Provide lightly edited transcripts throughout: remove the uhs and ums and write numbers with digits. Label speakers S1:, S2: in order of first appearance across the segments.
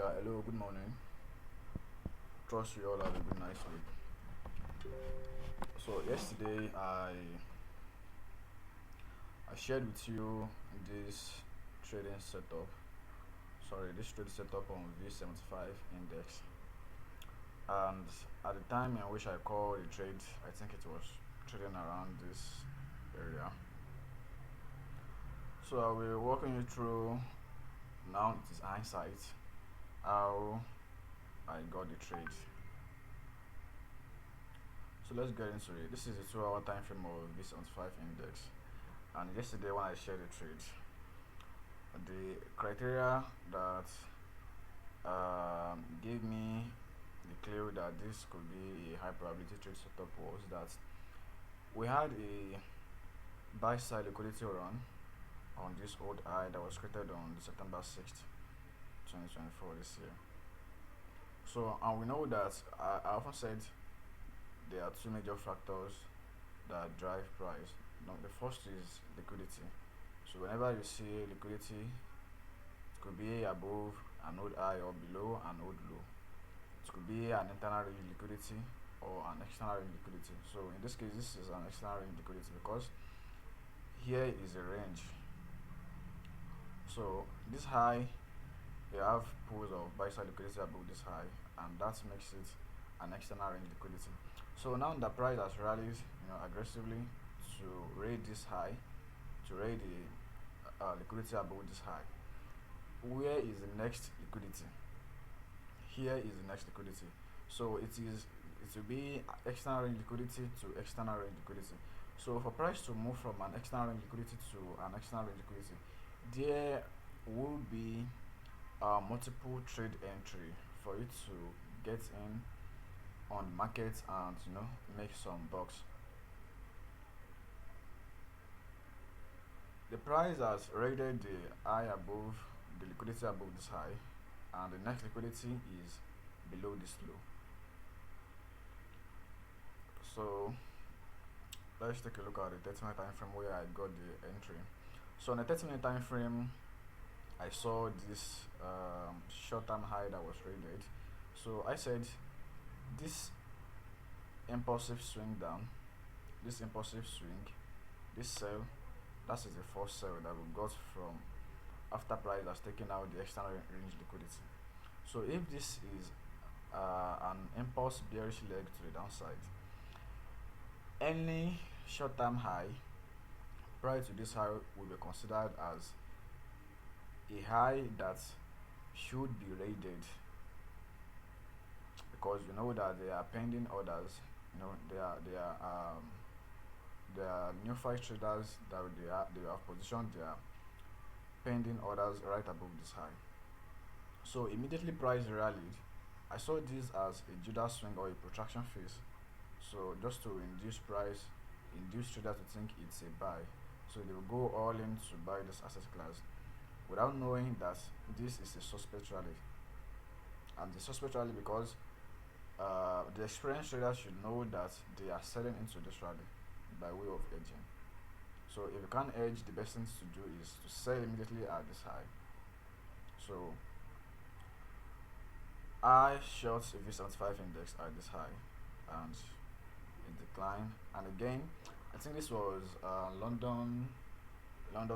S1: Yeah, hello, good morning. Trust you all have a good night's sleep. So yesterday I shared with you this trading setup. This trading setup on v75 index. And at the time in which I called the trade, I think it was trading around this area. So I will be walking you through now. It is hindsight how I got the trade. So let's get into it. This is a 2-hour time frame of v75 index, and yesterday when I shared the trade, the criteria that gave me the clue that this could be a high probability trade setup was that we had a buy side liquidity run on this old high that was created on September 6th 2024 this year. So, and we know that I often said there are two major factors that drive price. Now, the first is liquidity. So whenever you see liquidity, it could be above an old high or below an old low. It could be an internal range liquidity or an external range liquidity. So in this case, this is an external range liquidity because here is a range. So this high, you have pools of buy side liquidity above this high, and that makes it an external range liquidity. So now the price has rallied, aggressively to raid this high, to raid the liquidity above this high. Where is the next liquidity? Here is the next liquidity. So it will be external range liquidity to external range liquidity. So for price to move from an external range liquidity to an external range liquidity, there will be multiple trade entry for you to get in on the market and make some bucks. The price has raided the high above the liquidity above this high, and the next liquidity is below this low. So let's take a look at the 30-minute time frame where I got the entry. So on the 30-minute time frame, I saw this short-term high that was raided. So I said this impulsive swing down, this sell, that is the first sell that we got from after price has taken out the external range liquidity. So if this is an impulse bearish leg to the downside, any short-term high prior to this high will be considered as a high that should be raided, because you know that they are pending orders. They are new five traders that they have positioned their pending orders right above this high. So immediately price rallied. I saw this as a Judas swing or a protraction phase. So just to induce traders to think it's a buy. So they will go all in to buy this asset class without knowing that this is a suspect rally. And the suspect rally because the experienced traders should know that they are selling into this rally by way of edging. So if you can't edge, the best thing to do is to sell immediately at this high. So I short v75 index at this high and it declined. And again, I think this was London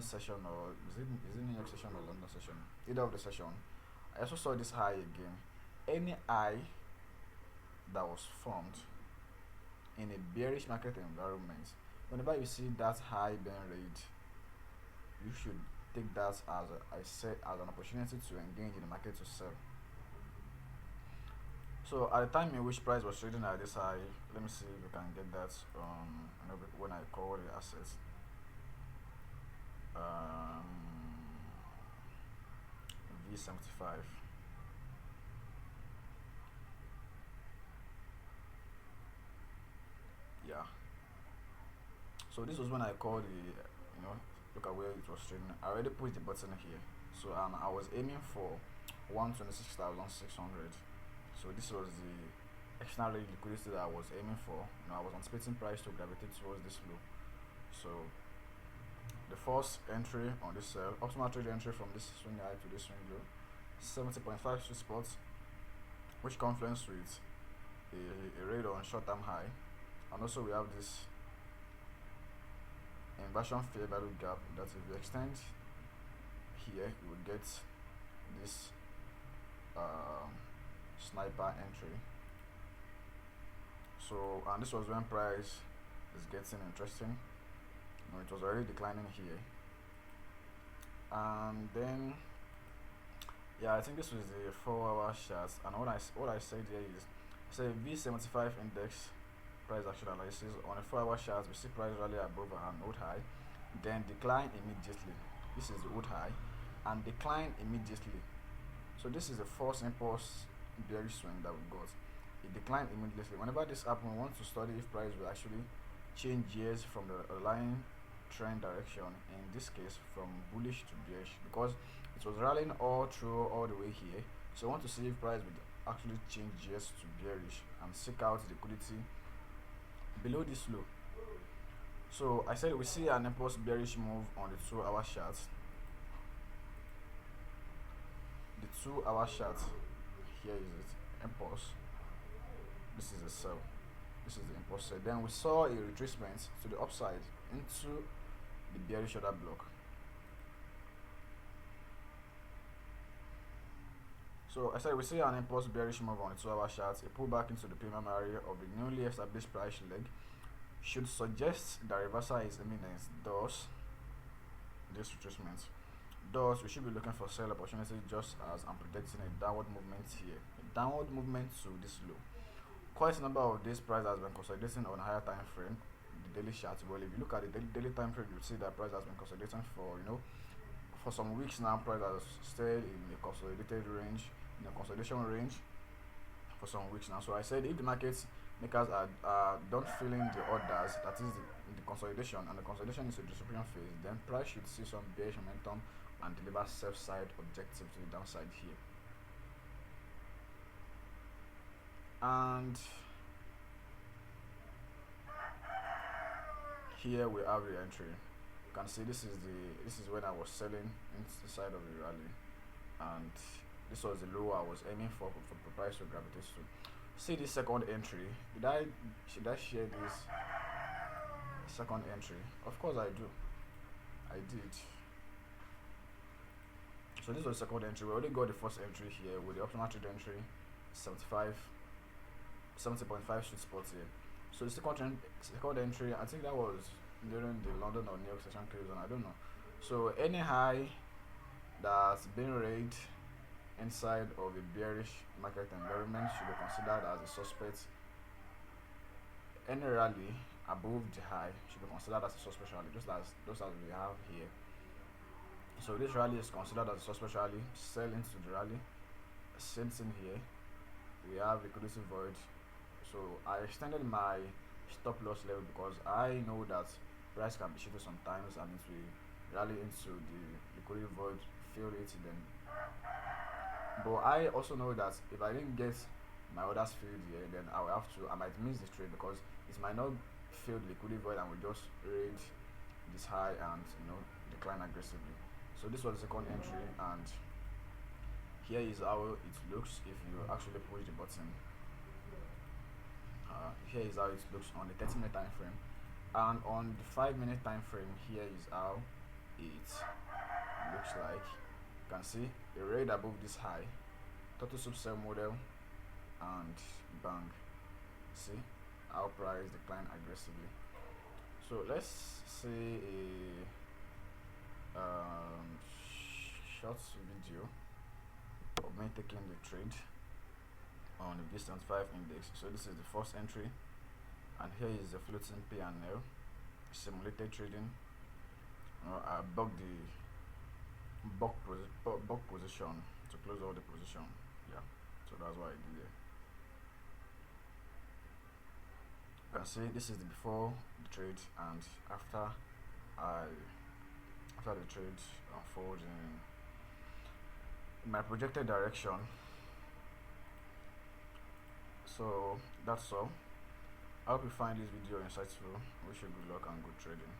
S1: session, or is it New York session or London session? Either of the session. I also saw this high again. Any high that was formed in a bearish market environment, whenever you see that high being raised, you should take that as an opportunity to engage in the market to sell. So at the time in which price was trading at this high, let me see if we can get that when I call the assets. V75. Yeah. So this was when I called look at where it was trading. I already pushed the button here. So I was aiming for 126,600. So this was the external liquidity that I was aiming for. I was anticipating price to gravitate towards this low. So the first entry on this optimal trade entry from this swing high to this swing low 70.5 sweet spot, which confluence with a rate on short-term high, and also we have this inversion fair value gap that if you extend here, you will get this sniper entry. So, and this was when price is getting interesting. It was already declining here, and then yeah, I think this was the 4-hour chart. And what I said here is, say v75 index price action analysis on a 4-hour chart. We see price rally above an old high, then decline immediately. This is the old high, and decline immediately. So this is the first impulse bearish swing that we got. It declined immediately. Whenever this happens, we want to study if price will actually change gears from the line trend direction, in this case from bullish to bearish, because it was rallying all through all the way here. So I want to see if price would actually change gears to bearish and seek out liquidity below this low. So I said we see an impulse bearish move on the 2-hour chart. The 2-hour chart, here is it, impulse. This is a sell. This is the impulse sell. Then we saw a retracement to the upside into the bearish order block. So I said we see an impulse bearish move on the 2-hour chart. A pullback into the premium area of the newly established price leg should suggest that reversal is imminent. Thus, this retracement. Thus, we should be looking for sell opportunity, just as I'm predicting a downward movement here. A downward movement to this low. Quite a number of this price has been consolidating on a higher time frame, the daily chart. Well, if you look at the daily time frame, you see that price has been consolidating for some weeks now. Price has stayed in a consolidated range, in a consolidation range for some weeks now. So I said if the market makers are done filling the orders, that is the consolidation, and the consolidation is a distribution phase, then price should see some bearish momentum and deliver sell-side objective to the downside here. And here we have the entry. You can see this is when I was selling inside of the rally, and this was the low I was aiming for price to gravitate to. See this second entry. Should I share this second entry? Of course I do. I did. So this was the second entry. We already got the first entry here with the optimal trade entry 70.5 sweet spots here. So the second entry, I think that was during the London or New York session close, and I don't know. So any high that's been raised inside of a bearish market environment should be considered as a suspect. Any rally above the high should be considered as a suspect rally, just as we have here. So this rally is considered as a suspect rally. Sell into the rally. Same thing here. We have liquidity void. So I extended my stop loss level because I know that price can be shifted sometimes, and it will rally into the liquidity void, fill it, then. But I also know that if I didn't get my orders filled here, then I might miss the trade because it might not fill the liquidity void and will just raid this high and decline aggressively. So this was the second entry, and here is how it looks if you actually push the button. Here is how it looks on the 30-minute time frame, and on the 5-minute time frame, here is how it looks like. You can see a raid above this high, total subsell model, and bang. See how price decline aggressively. So let's see a short video of me taking the trade on the v75 index. So this is the first entry, and here is the floating P&L simulated trading. I bucked the buck position to close all the position. Yeah, so that's what I did there. You can see this is the before the trade and after the trade unfolds in my projected direction. So that's all. I hope you find this video insightful. Wish you good luck and good trading.